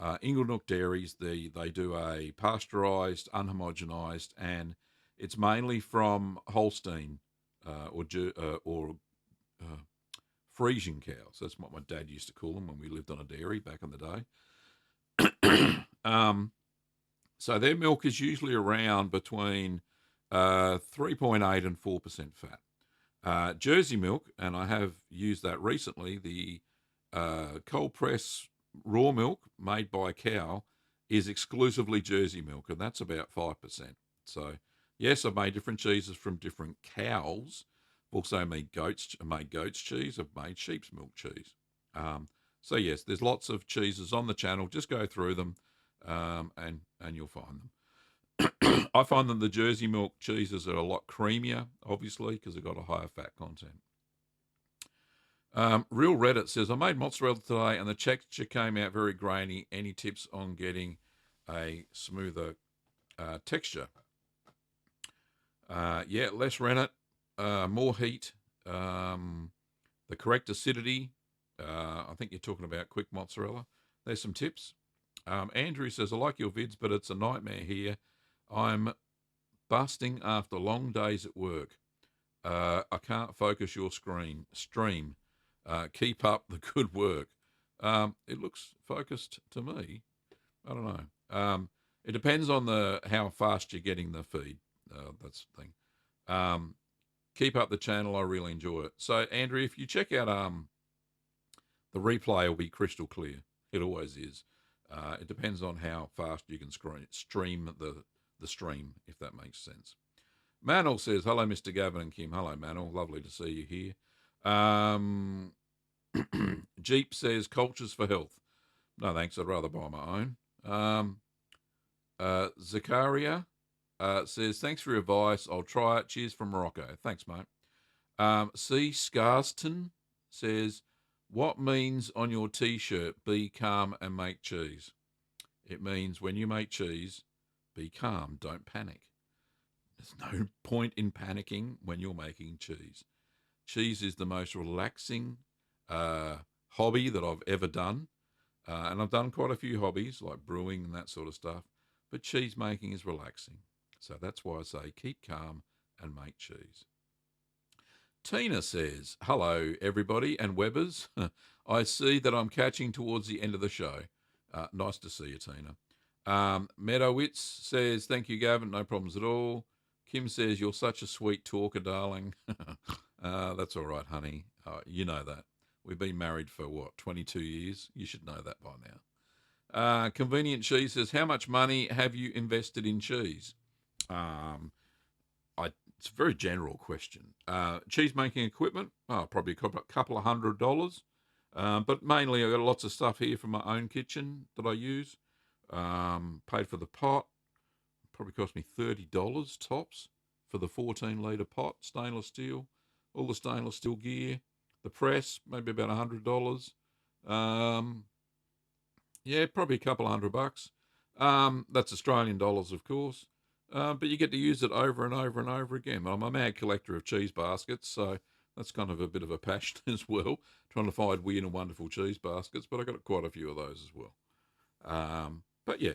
Inglenook Dairies, they do a pasteurised, unhomogenized, and it's mainly from Holstein or Friesian cows. That's what my dad used to call them when we lived on a dairy back in the day. So their milk is usually around between 3.8 and 4% fat. Jersey milk, and I have used that recently, the cold press raw milk made by a cow is exclusively Jersey milk, and that's about 5%. So, yes, I've made different cheeses from different cows. I've also made goat's cheese. I've made sheep's milk cheese. So, yes, there's lots of cheeses on the channel. Just go through them, and you'll find them. I find that the Jersey milk cheeses are a lot creamier, obviously, because they've got a higher fat content. Real Reddit says, I made mozzarella today and the texture came out very grainy. Any tips on getting a smoother texture? Yeah, less rennet, more heat, the correct acidity. I think you're talking about quick mozzarella. There's some tips. Andrew says, I like your vids, but it's a nightmare here. I'm busting after long days at work. I can't focus your stream. Keep up the good work. It looks focused to me. I don't know. It depends on how fast you're getting the feed. That's the thing. Keep up the channel. I really enjoy it. So, Andrew, if you check out the replay, will be crystal clear. It always is. It depends on how fast you can stream the stream, if that makes sense. Manel says, hello, Mr. Gavin and Kim. Hello, Manel. Lovely to see you here. Jeep says, cultures for health. No, thanks. I'd rather buy my own. Zakaria says, thanks for your advice. I'll try it. Cheers from Morocco. Thanks, mate. C. Scarston says, what means on your T-shirt, be calm and make cheese? It means when you make cheese, be calm, don't panic. There's no point in panicking when you're making cheese. Cheese is the most relaxing hobby that I've ever done. And I've done quite a few hobbies like brewing and that sort of stuff. But cheese making is relaxing. So that's why I say keep calm and make cheese. Tina says, hello, everybody and Webbers. I see that I'm catching towards the end of the show. Nice to see you, Tina. Meadowitz says, thank you, Gavin. No problems at all. Kim says, you're such a sweet talker, darling. That's all right, honey. You know that. We've been married for, 22 years? You should know that by now. Convenient Cheese says, how much money have you invested in cheese? It's a very general question. Cheese making equipment, probably a couple of $100. But mainly I've got lots of stuff here from my own kitchen that I use. Paid for the pot. Probably cost me $30 tops for the 14-litre pot, stainless steel. All the stainless steel gear. The press, maybe about $100. Yeah, probably a couple of $100. That's Australian dollars, of course. But you get to use it over and over and over again. I'm a mad collector of cheese baskets, so that's kind of a bit of a passion as well, trying to find weird and wonderful cheese baskets, but I've got quite a few of those as well. But yeah,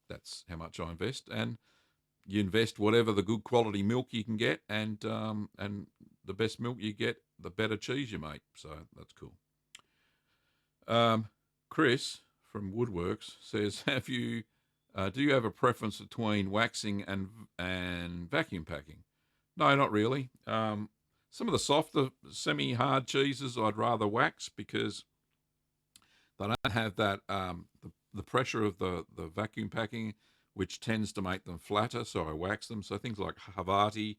that's how much I invest. And you invest whatever the good quality milk you can get, and the best milk you get, the better cheese you make. So that's cool. Chris from Woodworks says, do you have a preference between waxing and vacuum packing? No, not really. Some of the softer, semi-hard cheeses I'd rather wax because they don't have that the pressure of the vacuum packing, which tends to make them flatter. So I wax them. So things like Havarti,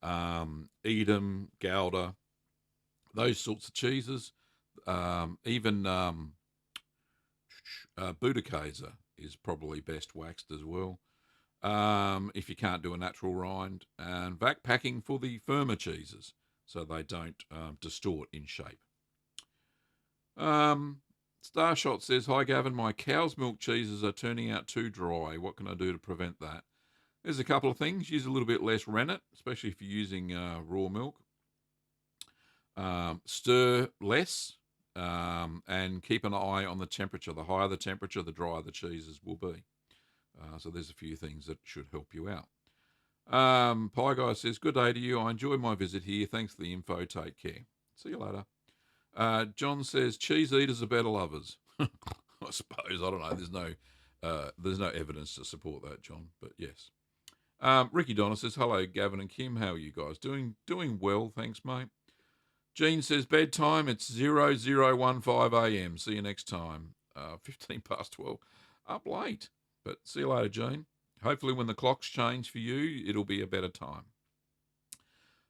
Edam, Gouda, those sorts of cheeses, even Budakäse is probably best waxed as well. If you can't do a natural rind, and vac packing for the firmer cheeses so they don't distort in shape. Starshot says, hi Gavin, my cow's milk cheeses are turning out too dry. What can I do to prevent that? There's a couple of things. Use a little bit less rennet, especially if you're using raw milk. Stir less, and keep an eye on the temperature. The higher the temperature, the drier the cheeses will be. So there's a few things that should help you out. Pie Guy says, good day to you. I enjoyed my visit here. Thanks for the info. Take care. See you later. John says, cheese eaters are better lovers. I suppose. I don't know. There's no evidence to support that, John, but yes. Ricky Donna says, hello, Gavin and Kim. How are you guys? Doing well, thanks, mate. Jean says, bedtime, it's 0015 a.m. See you next time. 15 past 12. Up late. But see you later, Jean. Hopefully when the clocks change for you, it'll be a better time.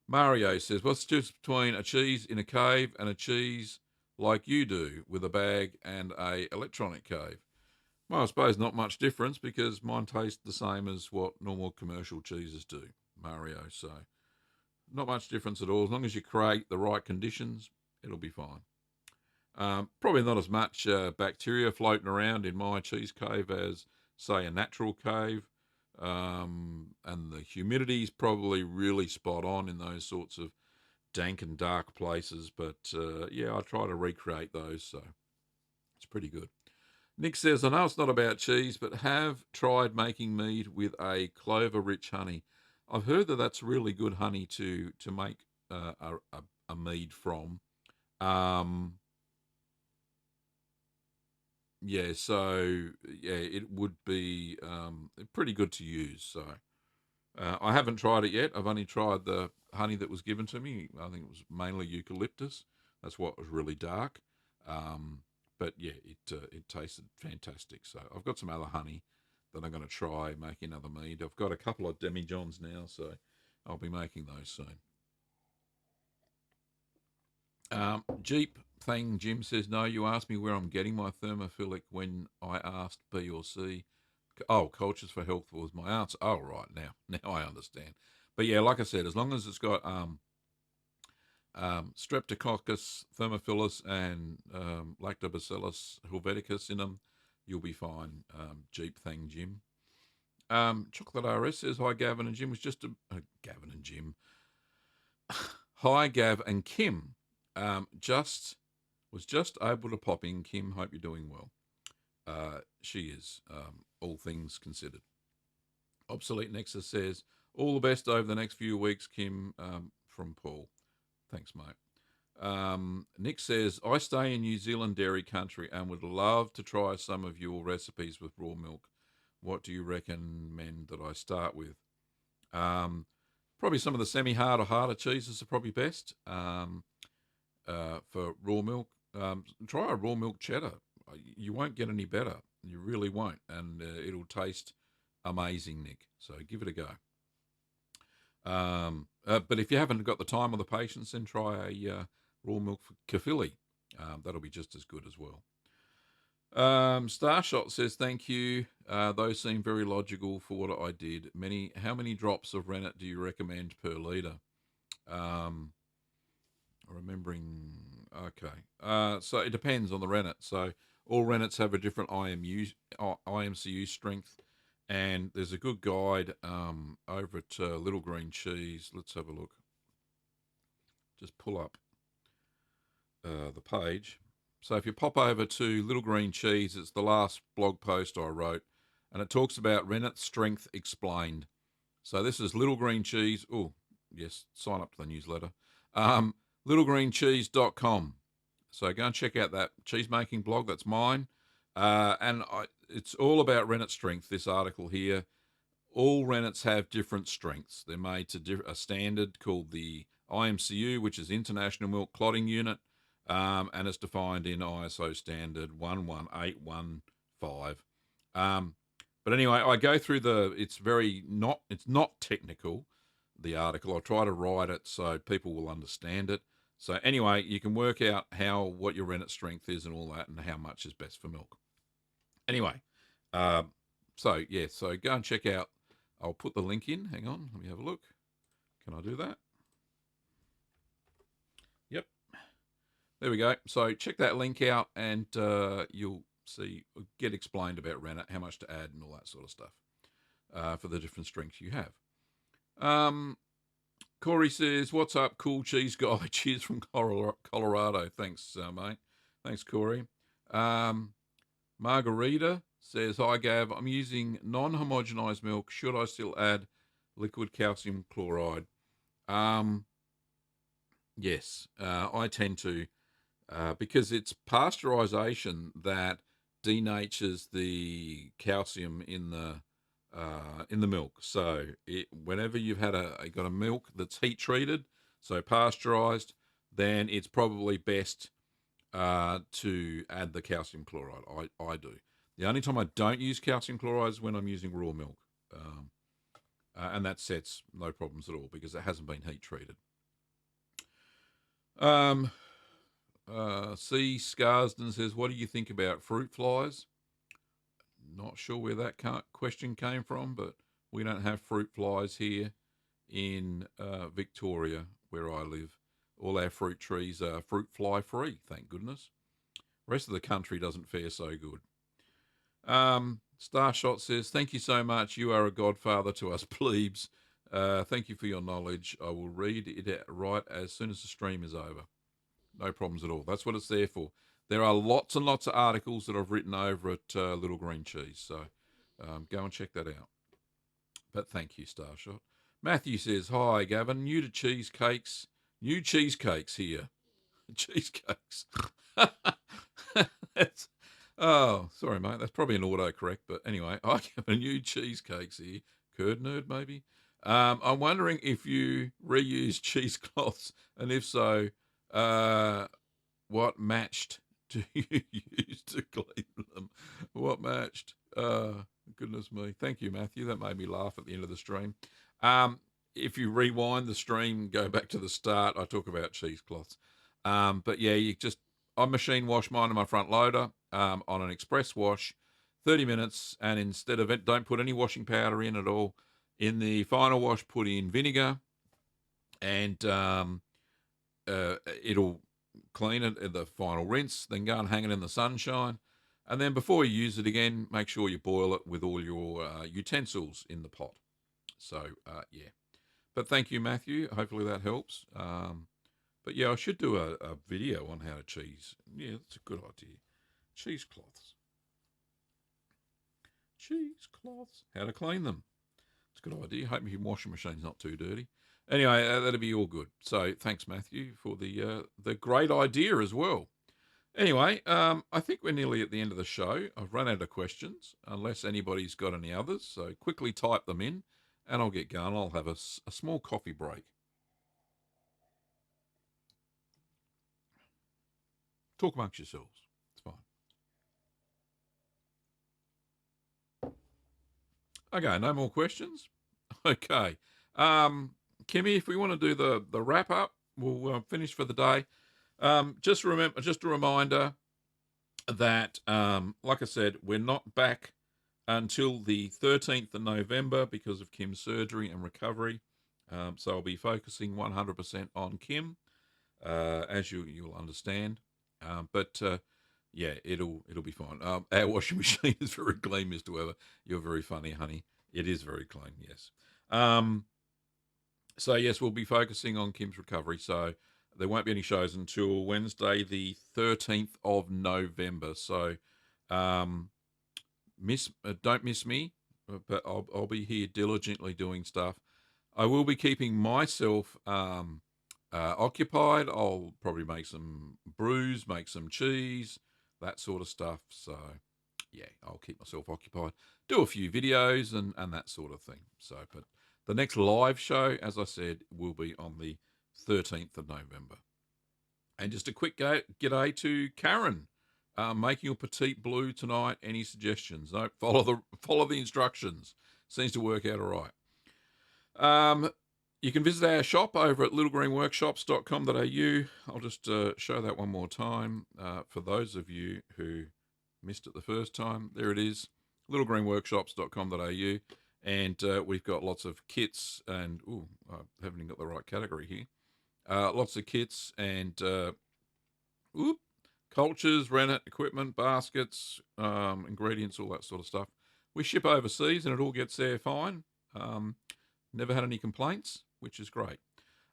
Mario says, what's the difference between a cheese in a cave and a cheese like you do with a bag and a electronic cave? Well, I suppose not much difference because mine tastes the same as what normal commercial cheeses do, Mario. So not much difference at all. As long as you create the right conditions, it'll be fine. Probably not as much bacteria floating around in my cheese cave as, say, a natural cave. And the humidity is probably really spot on in those sorts of dank and dark places. But yeah, I try to recreate those, so it's pretty good. Nick says, I know it's not about cheese, but have tried making mead with a clover-rich honey. I've heard that that's really good honey to make a mead from. Yeah, so yeah, it would be pretty good to use. So I haven't tried it yet. I've only tried the honey that was given to me. I think it was mainly eucalyptus. That's what was really dark. But yeah, it tasted fantastic. So I've got some other honey that I'm going to try making another mead. I've got a couple of demijohns now, so I'll be making those soon. Jeep thing, Jim says, no, you asked me where I'm getting my thermophilic when I asked B or C. Oh, Cultures for Health was my answer. Oh, right, now I understand. But yeah, like I said, as long as it's got Streptococcus thermophilus and Lactobacillus helveticus in them, you'll be fine. Jeep Thang Jim. Chocolate RS says, hi, Gavin and Jim. Gavin and Jim. Hi, Gav and Kim. Was just able to pop in. Kim, hope you're doing well. She is, all things considered. Obsolete Nexus says, all the best over the next few weeks, Kim, from Paul. Thanks, mate. Nick says, I stay in New Zealand dairy country and would love to try some of your recipes with raw milk. What do you recommend that I start with? Probably some of the semi-hard or harder cheeses are probably best for raw milk. Try a raw milk cheddar. You won't get any better. You really won't. And it'll taste amazing, Nick. So give it a go. But if you haven't got the time or the patience, then try a raw milk kefili. That'll be just as good as well. Starshot says, thank you. Those seem very logical for what I did. How many drops of rennet do you recommend per litre? Okay. So it depends on the rennet. So all rennets have a different IMCU strength. And there's a good guide over at Little Green Cheese. Let's have a look. Just pull up the page. So if you pop over to Little Green Cheese, it's the last blog post I wrote, and it talks about rennet strength explained. So this is Little Green Cheese. Oh, yes, sign up to the newsletter. littlegreencheese.com. So go and check out that cheese making blog. That's mine. It's all about rennet strength, this article here. All rennets have different strengths. They're made to a standard called the IMCU, which is International Milk Clotting Unit, and it's defined in ISO standard 11815. But anyway, I go through it's not technical, the article. I try to write it so people will understand it. So anyway, you can work out what your rennet strength is and all that, and how much is best for milk. Anyway, so go and check out. I'll put the link in. Hang on, let me have a look. Can I do that? Yep. There we go. So check that link out, and you'll get explained about rennet, how much to add, and all that sort of stuff for the different strengths you have. Corey says, what's up, cool cheese guy? Cheers from Colorado. Thanks, mate. Thanks, Corey. Margarita says, hi, Gav. I'm using non-homogenized milk. Should I still add liquid calcium chloride? Yes, I tend to, because it's pasteurization that denatures the calcium in the milk. So whenever you've got a milk that's heat treated, so pasteurized, then it's probably best to add the calcium chloride. I do. The only time I don't use calcium chloride is when I'm using raw milk, and that sets no problems at all because it hasn't been heat treated. C. Scarsden says, what do you think about fruit flies? Not sure where that question came from, but we don't have fruit flies here in Victoria, where I live. All our fruit trees are fruit fly free, thank goodness. The rest of the country doesn't fare so good. Starshot says, thank you so much. You are a godfather to us plebes. Thank you for your knowledge. I will read it right as soon as the stream is over. No problems at all. That's what it's there for. There are lots and lots of articles that I've written over at Little Green Cheese, so go and check that out. But thank you, Starshot. Matthew says, hi, Gavin. New cheesecakes here. Cheesecakes. Sorry, mate. That's probably an autocorrect, but anyway, I have a new cheesecakes here. Curd nerd, maybe. I'm wondering if you reuse cheesecloths, and if so, what matched do you use to clean them? What matched? Goodness me. Thank you, Matthew. That made me laugh at the end of the stream. If you rewind the stream, go back to the start, I talk about cheesecloths. But yeah, I machine wash mine in my front loader on an express wash, 30 minutes, and instead of it, don't put any washing powder in at all. In the final wash, put in vinegar and it'll clean it at the final rinse, then go and hang it in the sunshine. And then before you use it again, make sure you boil it with all your utensils in the pot. So, yeah. But thank you, Matthew. Hopefully that helps. But yeah, I should do a video on how to cheese. Yeah, that's a good idea. Cheesecloths. Cheesecloths. How to clean them. It's a good idea. Hope your washing machine's not too dirty. Anyway, that'll be all good. So thanks, Matthew, for the great idea as well. Anyway, I think we're nearly at the end of the show. I've run out of questions, unless anybody's got any others. So quickly type them in, and I'll get going. I'll have a small coffee break. Talk amongst yourselves. It's fine. Okay, no more questions? Okay. Kimmy, if we want to do the wrap up, we'll finish for the day. Just a reminder that, like I said, we're not back until the 13th of November because of Kim's surgery and recovery. So I'll be focusing 100% on Kim, as you'll understand. But yeah, it'll be fine. Our washing machine is very clean, Mr. Weber. You're very funny, honey. It is very clean, yes. So yes, we'll be focusing on Kim's recovery. So there won't be any shows until Wednesday, the 13th of November. So don't miss me, but I'll be here diligently doing stuff. I will be keeping myself occupied. I'll probably make some brews, make some cheese, that sort of stuff. So yeah, I'll keep myself occupied, do a few videos and that sort of thing. So, but the next live show, as I said, will be on the 13th of November. And just a quick g'day to Karen, making your petite blue tonight. Any suggestions? No, follow the instructions. Seems to work out all right. You can visit our shop over at littlegreenworkshops.com.au. I'll just show that one more time for those of you who missed it the first time. There it is, littlegreenworkshops.com.au. And we've got lots of kits and, I haven't even got the right category here. Lots of kits and cultures, rennet, equipment, baskets, ingredients, all that sort of stuff. We ship overseas and it all gets there fine. Never had any complaints, which is great.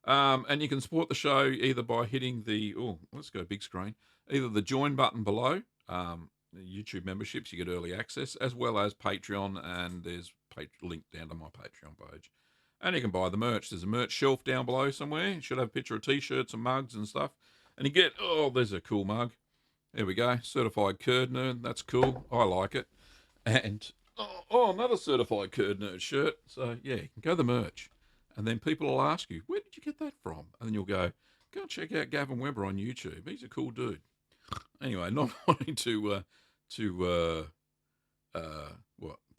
And you can support the show either by hitting the, let's go big screen, either the join button below, YouTube memberships, you get early access, as well as Patreon, and there's a link down to my Patreon page. And you can buy the merch. There's a merch shelf down below somewhere. It should have a picture of T-shirts and mugs and stuff. And you get, there's a cool mug. There we go. Certified Curd Nerd. That's cool. I like it. And, another Certified Curd Nerd shirt. So, yeah, you can go to the merch. And then people will ask you, where did you get that from? And then you'll go and check out Gavin Weber on YouTube. He's a cool dude. Anyway, not wanting to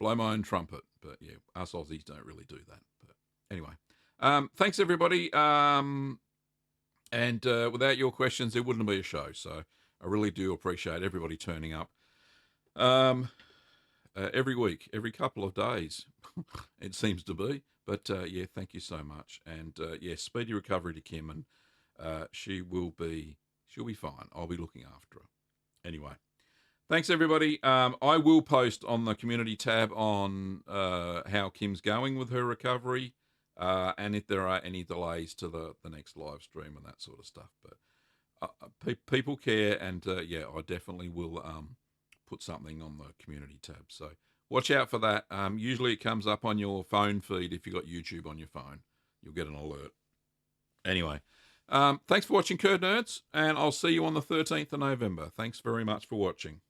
blow my own trumpet. But, yeah, us Aussies don't really do that. But anyway, thanks, everybody. And without your questions, there wouldn't be a show. So I really do appreciate everybody turning up every week, every couple of days, it seems to be. But, yeah, thank you so much. And, yeah, speedy recovery to Kim. And she'll be fine. I'll be looking after her. Anyway, thanks, everybody. I will post on the community tab on how Kim's going with her recovery and if there are any delays to the next live stream and that sort of stuff. But people care, and, yeah, I definitely will put something on the community tab. So watch out for that. Usually it comes up on your phone feed. If you've got YouTube on your phone, you'll get an alert. Anyway, thanks for watching, Curd Nerds, and I'll see you on the 13th of November. Thanks very much for watching.